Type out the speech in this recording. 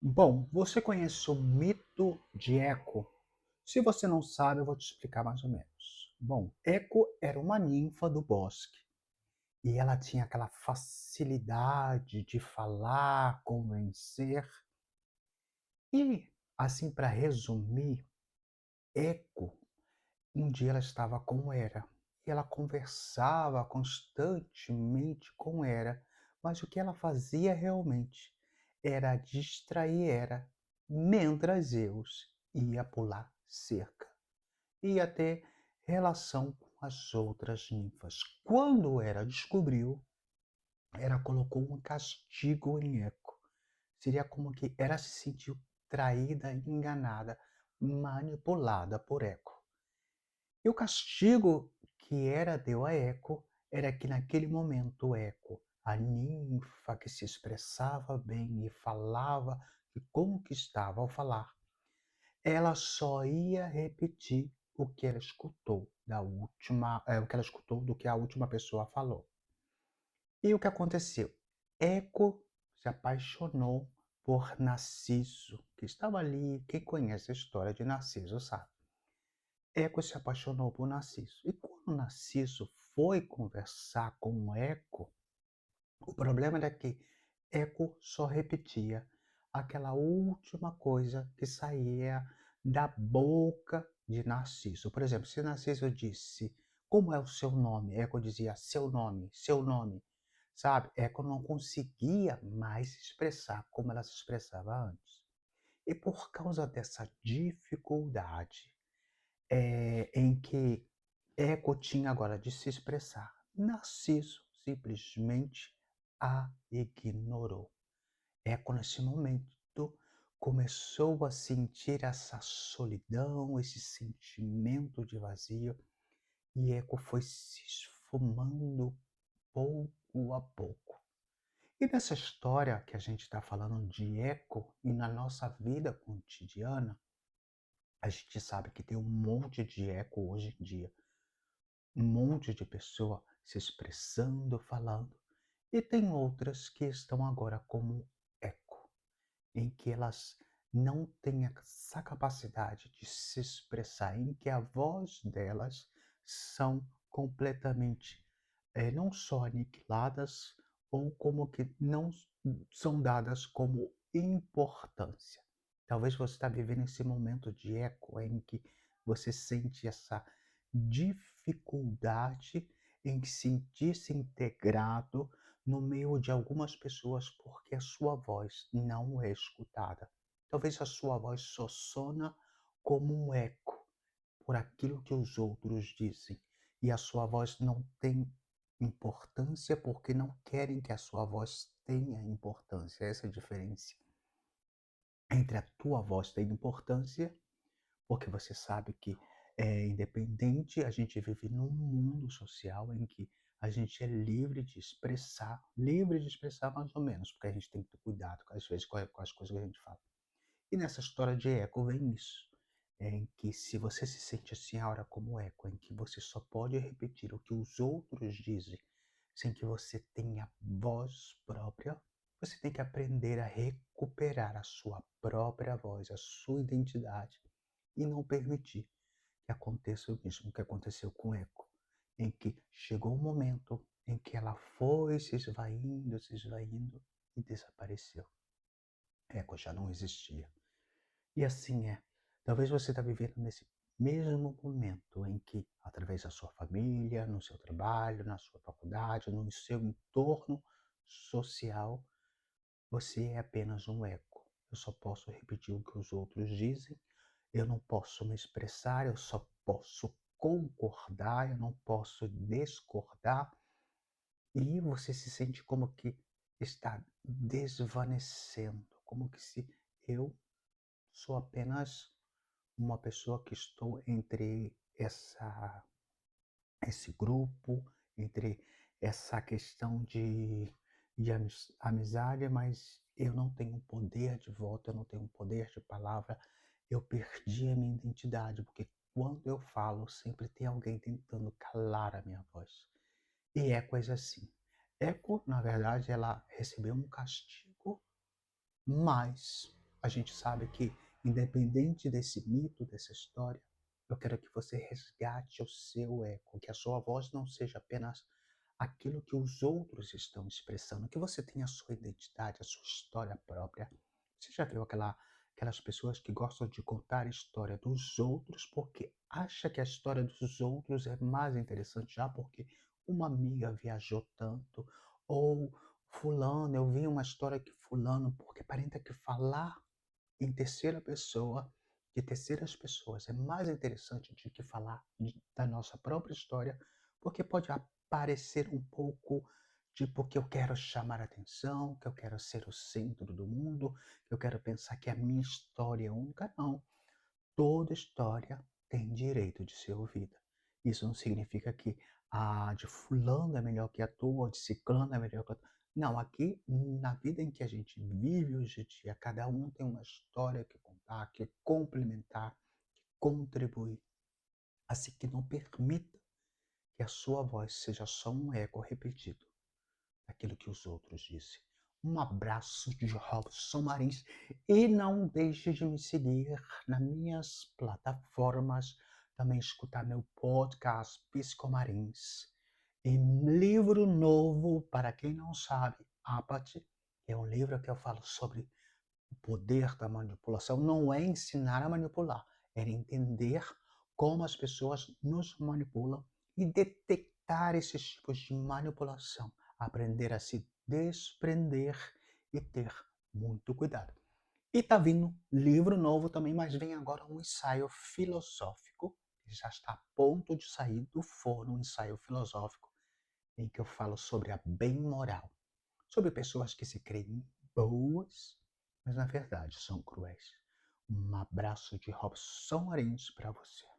Bom, você conhece o mito de Eco? Se você não sabe, eu vou te explicar mais ou menos. Bom, Eco era uma ninfa do bosque e ela tinha aquela facilidade de falar, convencer. E, assim, para resumir, Eco, um dia ela estava com Hera e ela conversava constantemente com Hera, mas o que ela fazia realmente era distrair Hera, mentre Zeus ia pular cerca, ia ter relação com as outras ninfas. Quando Hera descobriu, Hera colocou um castigo em Eco. Seria como que Hera se sentiu traída, enganada, manipulada por Eco. E o castigo que Hera deu a Eco era que naquele momento Eco, a ninfa que se expressava bem e falava e conquistava ao falar, ela só ia repetir o que ela escutou o que ela escutou do que a última pessoa falou. E o que aconteceu? Eco se apaixonou por Narciso, que estava ali. Quem conhece a história de Narciso sabe. Eco se apaixonou por Narciso. E quando Narciso foi conversar com Eco, o problema era que Eco só repetia aquela última coisa que saía da boca de Narciso. Por exemplo, se Narciso disse: "Como é o seu nome?", Eco dizia: "Seu nome, seu nome". Sabe? Eco não conseguia mais se expressar como ela se expressava antes. E por causa dessa dificuldade em que Eco tinha agora de se expressar, Narciso simplesmente a ignorou. Eco, nesse momento, começou a sentir essa solidão, esse sentimento de vazio, e Eco foi se esfumando pouco a pouco. E nessa história que a gente está falando de Eco e na nossa vida cotidiana, a gente sabe que tem um monte de eco hoje em dia, um monte de pessoa se expressando, falando, e tem outras que estão agora como eco, em que elas não têm essa capacidade de se expressar, em que a voz delas são completamente não só aniquiladas, ou como que não são dadas como importância. Talvez você está vivendo esse momento de eco em que você sente essa dificuldade em sentir-se integrado no meio de algumas pessoas porque a sua voz não é escutada. Talvez a sua voz só sona como um eco por aquilo que os outros dizem e a sua voz não tem importância porque não querem que a sua voz tenha importância. Essa é a diferença entre a tua voz ter importância, porque você sabe que é independente, a gente vive num mundo social em que a gente é livre de expressar mais ou menos, porque a gente tem que ter cuidado, às vezes, com as coisas que a gente fala. E nessa história de eco vem isso, em que se você se sente assim agora como eco, em que você só pode repetir o que os outros dizem, sem que você tenha voz própria, você tem que aprender a recuperar a sua própria voz, a sua identidade, e não permitir que aconteça o mesmo que aconteceu com Eco, em que chegou um momento em que ela foi se esvaindo e desapareceu. Eco já não existia. E assim é. Talvez você está vivendo nesse mesmo momento em que, através da sua família, no seu trabalho, na sua faculdade, no seu entorno social, você é apenas um eco. Eu só posso repetir o que os outros dizem, eu não posso me expressar, eu só posso concordar, eu não posso discordar, e você se sente como que está desvanecendo, como que se eu sou apenas uma pessoa que estou entre esse grupo, entre essa questão de amizade, mas eu não tenho poder de voto, eu não tenho poder de palavra, eu perdi a minha identidade, porque quando eu falo, sempre tem alguém tentando calar a minha voz. E é coisa assim. Eco, na verdade, ela recebeu um castigo, mas a gente sabe que, independente desse mito, dessa história, eu quero que você resgate o seu eco, que a sua voz não seja apenas aquilo que os outros estão expressando, que você tenha a sua identidade, a sua história própria. Você já viu aquelas pessoas que gostam de contar a história dos outros porque acha que a história dos outros é mais interessante já porque uma amiga viajou tanto, ou fulano, eu vi uma história que fulano, porque parenta que falar em terceira pessoa, de terceiras pessoas, é mais interessante do que falar da nossa própria história, porque pode parecer um pouco tipo que eu quero chamar atenção, que eu quero ser o centro do mundo, que eu quero pensar que a minha história é única. Não, toda história tem direito de ser ouvida. Isso não significa que a de fulano é melhor que a tua, ou de ciclano é melhor que a tua. Não, aqui na vida em que a gente vive hoje em dia, cada um tem uma história que contar, que complementar, que contribuir. Assim que não permita que a sua voz seja só um eco repetido daquilo que os outros dizem. Um abraço de Robson Marins e não deixe de me seguir nas minhas plataformas, também escutar meu podcast Psicomarins. E livro novo, para quem não sabe, Apathy, que é um livro que eu falo sobre o poder da manipulação, não é ensinar a manipular, é entender como as pessoas nos manipulam e detectar esses tipos de manipulação, aprender a se desprender e ter muito cuidado. E tá vindo livro novo também, mas vem agora um ensaio filosófico, que já está a ponto de sair do forno, um ensaio filosófico, em que eu falo sobre a bem-moral, sobre pessoas que se creem boas, mas na verdade são cruéis. Um abraço de Robson Marins para você.